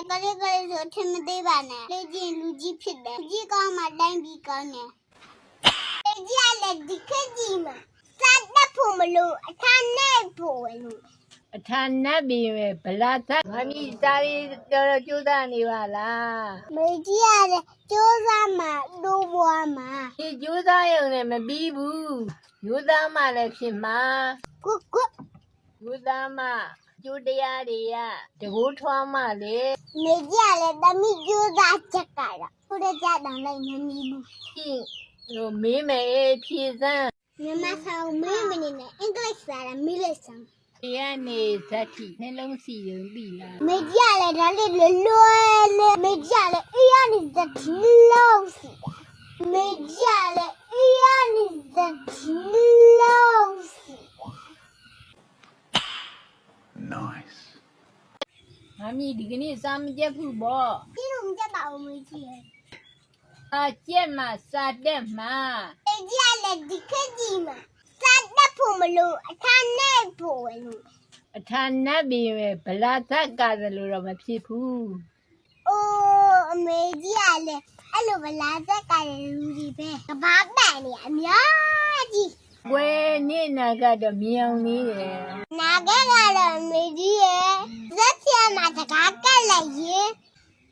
ကလေးဆိုထင်မသေးပါနဲ့လေကြီးလူကြီးဖြစ်တယ်ကြီးကောင်းမှတိုင်းပြီးကောင်းတယ်လေကြီးကလည်းဒီခက်ကြီးမှာစတဲ့ဖို့မလို့အခါနဲ့ဖို့လို့အထာနတ်ပြီပဲဗလာသက်ငါမီစာရီတော်ကျိုးသားနေပါလားမေကြီးကလည်းကျိုးစားမှတိုးပွားမှာဒီကျိုးသားရုံနဲ့မပြီးဘူးရိုးသားမှလည်းဖြစ်မှာကွရိုးသားမှကျိုးတရားတွေကတကိုးထွားမှလေမေကြီးကလည်းတမိကျိုးစားချက်ကတော့ခုတည်းကြတော့လည်းမမီဘူးလို့မေးမယ်ဖြေစမ်းမြန်မာဆောင်မေးမနေနဲ့အင်္ဂလိပ်စာမေးလိုက်စမ်းဒီကနေဇက်တီနှလုံးစီရင်ပြီလားမေကြီးကလည်းဒါလေးလွယ်လေမေကြီးကလည်းအေးရနေဇက်တီလုံးစီမေကြီးကလည်းအေးရနေဇက်တီလုံးစီ Nice ငါမီဒီကနေ့စာမကြက်ဘူးပေါ့ဒီလိုမကြက်ပါဘူးမေကြီးကြက်မှစာတက်မှမေကြီးကလည်းဒီခက်ကြီးမှာစတဲ့ဖို့မလို့အခါနဲ့ဖို့လို့အထာနတ်ပြီပဲဗလာသက်ကလည်းလို့တော့မဖြစ်ဘူးအိုးအမေကြီးကလည်းအဲ့လိုဗလာသက်ကလည်းလူကြီးပဲကဘာပန့်နေအများကြီးဝဲနေနာကတော့မြောင်နေတယ်နာကကတော့အမေကြီးရဲ့ဇက်ပြမှာတကားကက်လိုက်ရင်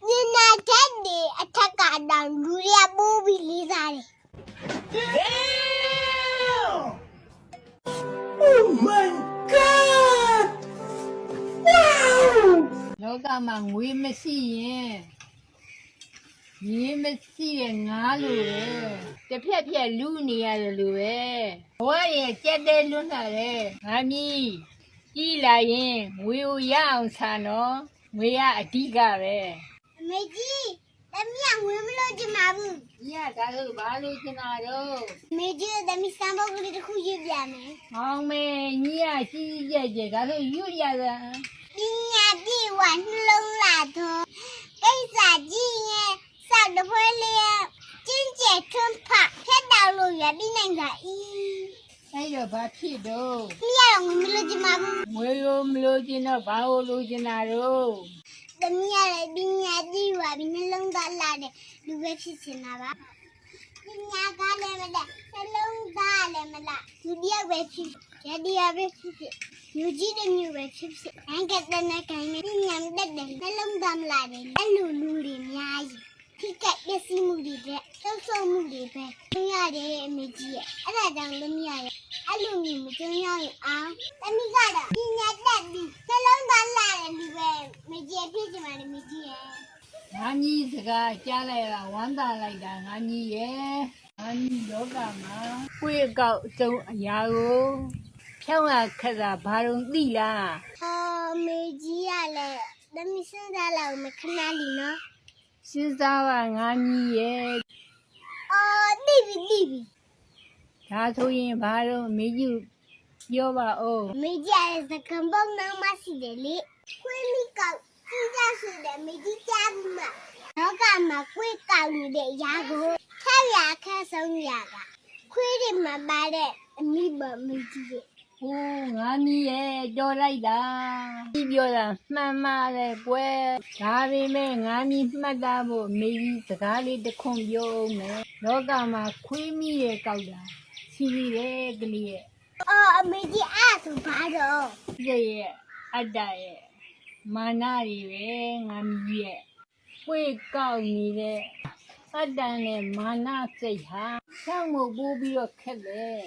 ဒီနာထက်ဒီအထက်ကတောင်လူရပိုးပြီးလေးစားတယ်Oh my god! Wow! လောကမှာငွေမရှိရင်ရေမရှိတဲ့ငါလိုပဲတစ်ဖက်ဖက်လူနေရတယ်လို့ပဲဘဝရဲ့ကြက်တဲလွတ်လာတယ်ငါမီးကြီးလာရင်ငွေကိုရအောင်ဆာနော်ငွေကအဓိကပဲအမေကြီးတမီးငွေမလို့ချင်ပါဘူးညဒါလို့ဘာလို့ချင်တာတော့မေကြီးတမီးစံပုတ်ကလေးတစ်ခုရွတ်ပြမယ်ဟောင်းမေညီရရှိကြကြဒါဆိုရွတ်ရတာပညာပြေဝနှလုံးလာတော့ကိစ္စကြီးရဲ့စောက်တပွဲလေးကျင်းကျဲထွန်းဖဖက်တောက်လို့ရပြီးနိုင်တာအဲ့တော့ဘာဖြစ်တော့မရတော့ငွေမလို့ချင်ပါဘူးငွေရောမလို့ချင်တော့ဘာလို့လို့ချင်တာတော့တမီးရလည်းပညာကြီးဝပြီးနှလုံးသားလာတဲ့လူပဲဖြစ်ချင်တာပါပညာကလည်းမလားနှလုံးသားလည်းမလားလူတယောက်ပဲဖြစ်ရတရားပဲဖြစ်လူကြီးတဲ့မျိုးပဲဖြစ်အင်္ဂတ်တဲ့ခိုင်နေပညာတတ်တယ်နှလုံးသားမလားတယ်အဲ့လိုလူတွေအများကြီးခိကက်ပစ္စည်းမှုတွေတဲ့သုံးမှုတွေပဲသိရတယ်အမေကြီးရဲ့အဲ့ဒါကြောင့်သမီးရဲ့အဲ့လိုမျိုးမကြုံရအောင်သမီးကတော့ပညာတတ်ပြီးနှလုံးသားလာတယ်ဒီပဲမေကြီးဖြစ်ချင်ပါတယ်မေကြီးရဲ့ငါကြီးစကားကြားလိုက်တာဝမ်းသာလိုက်တာငါကြီးရဲ့ငါကြီးလောကမှာကိုယ့်အကောက်အစုံအရာကိုဖြောင်းရခက်တာဘာလို့သိလားမေကြီးကလည်းသမီးစဉ်းစားလောက်မခဏလီနော်စဉ်းစားပါငါကြီးရဲ့တိပြီဒါဆိုရင်ဘာလို့မေကြီးပြောပါဦးမေကြီးရဲ့စကံပုံနှမ်းမရှိတယ်လေခွေးမိကောက်ကြီးကြဆိုတယ်မေကြီးကြားဘူးမနောက်ကမှာခွေးကောက်နေတဲ့ရာကိုခက်ရခက်ဆုံးရာကခွေးတွေမှာပါတဲ့အမိဘမေကြီးရဲ့ဟိုးငါမီးရဲ့တော်လိုက်တာဒီပြောတာမှန်ပါတယ်ကွယ်ဒါပေမဲ့ငါမီးမှတ်သားဖို့မေကြီးစကားလေးတစ်ခွန်းပြောမယ်လောကမှာခွေးမီးရဲ့ကောက်တာစီရီတဲ့ကလေးရဲ့အမေကြီးအဲ့ဆိုဘာတော့ရဲ့အတ္တရဲ့မာနတွေပဲငါမီးရဲ့ခွေးကောက်နေတဲ့အတ္တနဲ့မာနစိတ်ဟာဆောင်းမို့ပိုးပြီးတော့ခက်တယ်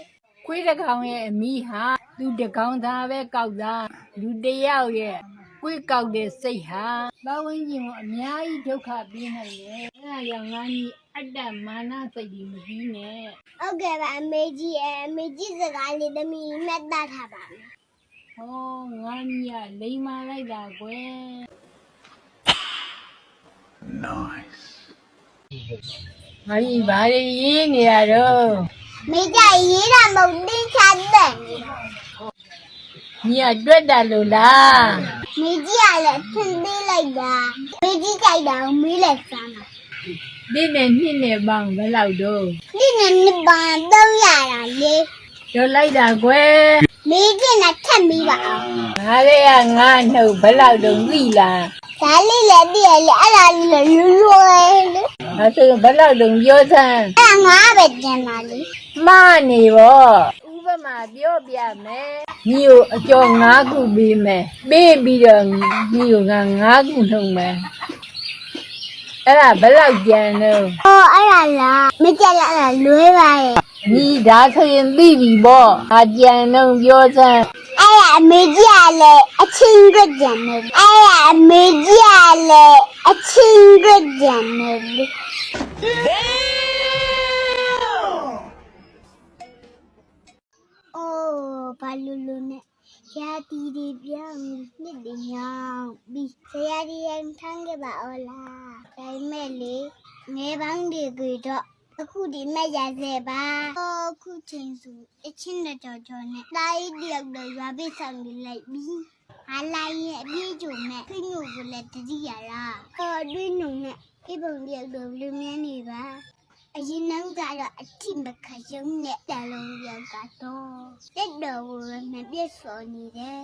ခွေးတစ်ကောင်ရဲ့အမိဟာသူတစ်ကောင်သားပဲကောက်တာလူတစ်ယောက်ရဲ့ခွေးကောက်တဲ့စိတ်ဟာဘဝင်းကြီးကိုအများကြီးဒုက္ခပေးနိုင်တယ်အဲဒါကြောင့်ငါကြီးအတ္တမာနစိတ်ကြီးမကြီးနဲ့ဟုတ်ကဲ့ပါအမေကြီးရဲ့အမေကြီးစကားလေးသမီးမှတ်သားထားပါမယ်ဟောငါကြီးကလိမ်မာလိုက်တာကွယ် Nice ငါကြီးဘာတွေရေးနေရတော့မေကြီးရေးတာမဟုတ်တင်းချတဲ့ညီကတွက်တာလို့လားမေကြီးကလည်းထင်သေးလိုက်တာမေကြီးကြိုက်တာကိုမေးလိုက်စမ်းတာဒီနဲ့နှစ်နဲ့ပေါင်းဘယ်လောက်တော့ဒီနဲ့နှစ်ပေါင်း300တာလေတော်လိုက်တာကွယ်မေကြီးနဲ့ထက်မိပါအောင်ငါတွေကငါနှုတ်ဘယ်လောက်တော့သိလား ဒါလေးလည်းတည့်ရလေအဲ့ဒါလေးလည်းလွယ်လေ အဲ့ဆိုဘယ်လောက်တုံပြောစမ်း အဲ့ငါပဲကျန်တာလေ မနေပေါ့ဥပမာပြောပြမယ်ညီကိုအကျော်9ခုပေးမယ်ပေးပြီးတော့ညီကိုက9ခုနှုတ်မယ်အဲ့ဒါဘယ်လောက်ကျန်တော့ အော်အဲ့ဒါလားမကြက်လားအဲ့ဒါလွယ်ပါရဲ့ ညီဒါဆိုရင်သိပြီပေါ့အကြံတော့ပြောစမ်း အဲ့ဒါအမေကြီးကလည်းအချင်းကကြံနေအဲ့ဒါအမေကြီးကလည်းအချင်းကကြံနေအိုးဘာလို့လို့နဲ့ရာတီတွေပြောင်းနှစ်တွေညောင်းပြီးဆရာကြီးရင်ထမ်းခဲ့ပါအော်လားဒါပေမဲ့လေငယ်ပေါင်းတွေကတော့အခုဒီမဲ့ရစေပါအခုချိန်စုအချင်းတဲ့ကြော်ကြော်နဲ့တိုင်းတယောက်တော့ရွာပိတ်ဆောင်နေလိုက်ပြီးဟာလိုက်ရဲ့အပြေးကြုံနဲ့ခင်းညိုကိုလည်းတတိယလားတွင်းနုံနဲ့အိပုံတယောက်တော့လူမြန်းနေပါအရင်နောက်ကတော့အထိမခရုံးနဲ့တလုံးရောက်ကတော့တက်တော်ကိုမပြည့်စော်နေတယ်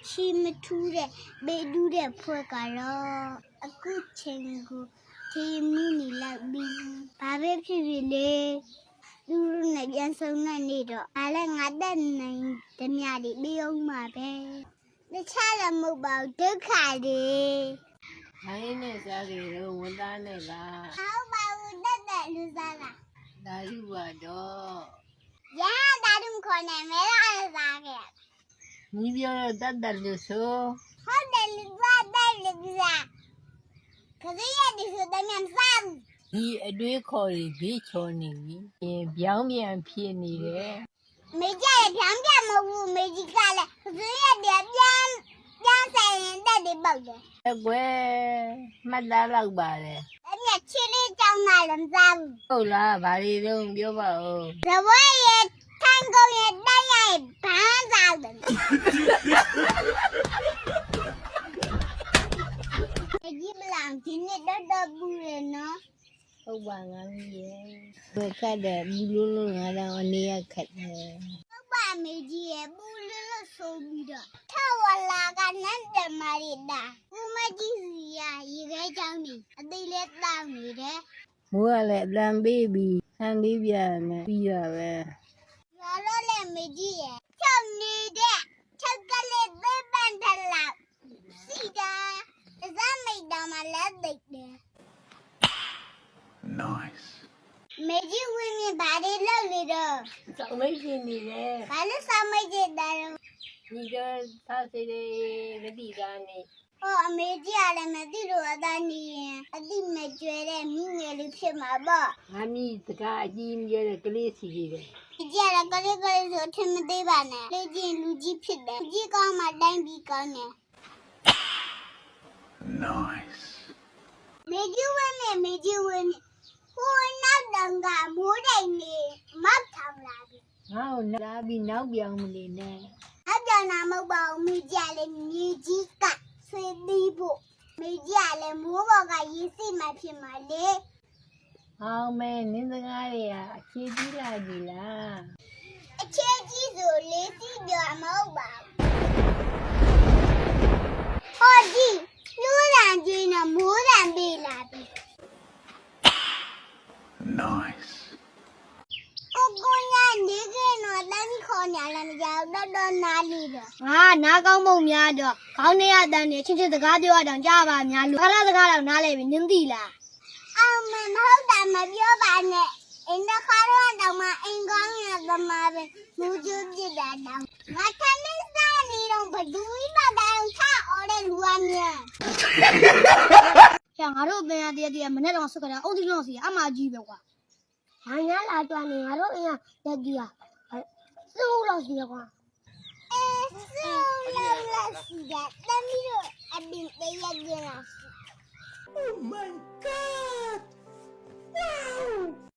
ချီမထူးတဲ့ဘေးဒူးတဲ့ဖွဲ့ကတော့အခုချိန်ကိုဒီမူနီလိုက်ပြီးဘာပဲဖြစ်ဖြစ်လေသူနဲ့ပြန်ဆုံနေတော့အားလည်းငါတက်နိုင်တမရတွေပြီးအောင်မှာပဲတခြားလည်းမဟုတ်ပါဘူးဒုက္ခတွေ ခိုင်းနဲ့စားကြတော့ဝန်သားနဲ့လား ဟုတ်ပါဘူးတက်လူစားလား ဒါယူပါတော့ ရာဒါတို့ခေါ်နေမဲလားစားခဲ့ ညီပြောတော့တတ်လို့ဆို ဟုတ်တယ်လူစားတယ်လူစားခရီးရဒီဆိုတမြန်စား ဒီအတွေးခေါ်ပြီးဘေးချော်နေပြီရင်ပြောင်းပြန်ဖြစ်နေတယ် မေကြီးရပြန်ပြန်မဟုတ်ဘူးမေကြီးကလည်းခရီးရဒီပြန်ဆိုင်ရင်တက်တယ်ပေါ့တယ် အကွယ်မှတ်သားလောက်ပါလေ အဲ့မြချီလေးကြောင်းလာလည်းစားဘူး ဟုတ်လားဘာတွေတော့ပြောပါဦး ဇဝဲရထိုင်ကုန်ရတိုင်းရဘာစားတယ်ကြီးမလားဒီနေ့တော့ဘူးရနော် ဟုတ်ပါငါကြီးရဲ့ဘယ်ခတ်တယ်ဘူးလုံးလုံးငါတော့အနေရခတ်တယ် ဟုတ်ပါမေကြီးရဘူးလို့ဆိုပြီးတော့ထဝလာကနန်းတမာရီတာဦးမကြီးစီရရေခဲချောင်းနေအသေးလေးတောင်းနေတယ် မိုးကလည်းအလံပေးပြီးဆန်လေးပြမယ်ပြီးရပဲ ရွာတော့လည်းမေကြီးရချုပ်နေတဲ့ချက်ကလေးသေးပန်ထလောက်စီတာဇာမိတ်တော်မှာလက်သိပ်တယ် Nice. မေကြီးဝင်းမြဘာတွေလုပ်နေတော့ စောင်းလေးရှင်နေတယ် ဘာလို့စောင်းမိတ်ကြတယ် ညီကသားစီလေးမတိကနေ ဟောအမေကြီးကလည်းမသိလို့အသားနေရင်အတိမကျွဲတဲ့မိငယ်လေးဖြစ်မှာပေါ့ ငါမိစကားအကြီးမြဲတဲ့ကလေးစီကြီးတယ် ဒီကြရကလေးကလေးဆိုထင်မသေးပါနဲ့လေချင်းလူကြီးဖြစ်တယ်ကြီးကောင်းမှတိုင်းပြီးကောင်းတယ် Nice. မေကြီးဝင်းနဲ့မေကြီးဝင်းနဲ့ဟိုနောက်တန်ကမိုးတိုင်နေမောက်ထောင်လာပြီ ငါ့ကိုလာပြီးနောက်ပြောင်းမနေနဲ့ အပြောင်းနာမဟုတ်ပါဘူးမေကြီးကလည်းမြေကြီးကဆွေးသီးဖို့မေကြီးကလည်းမိုးပေါ်ကရေစီမှဖြစ်မှာလေ ဟောင်းမဲနင်းစကားတွေကအခြေကြီးလာပြီလား အခြေကြီးဆိုလေးစီပြောမဟုတ်ပါဘူးဟောဒီလူရန်ကြီးနဲ့မိုးရန်ပေးလာပြီ Nice. ကိုညာနေကဲတော့တန်းခေါ်ညာလည်းမကြောက်တော့နားလီတော့ ငါနားကောင်းမုံများတော့ခေါင်းထဲကတန်းနေချင်းချင်းစကားပြောရတော့ကြားပါများလို့ခလာစကားတော့နားလဲပြီနင်းသိလား အောင်မဟုတ်တာမပြောပါနဲ့အင်းတခါတော့တောင်မှအင်ကောင်းရသမားပဲလူကျပြစ်တာတောင်ငါထမင်းစားနေတော့ဘဒူးမတောင်ချအော်တဲ့လူအမြန် ။ကျန်ငါတို့အပင်ရတည်းတည်းမနေ့တော့ဆုတ်ကြတာအုတ်တိလုံးစီအမကြီးပဲကွာ။ဟာညာလာတွားနေငါတို့အင်းရတက်ကြီးကစိုးလို့စီကွာ အဲဆိုးလာစီတာတမီးတို့အပင်တရကြလား Oh my god! Wow!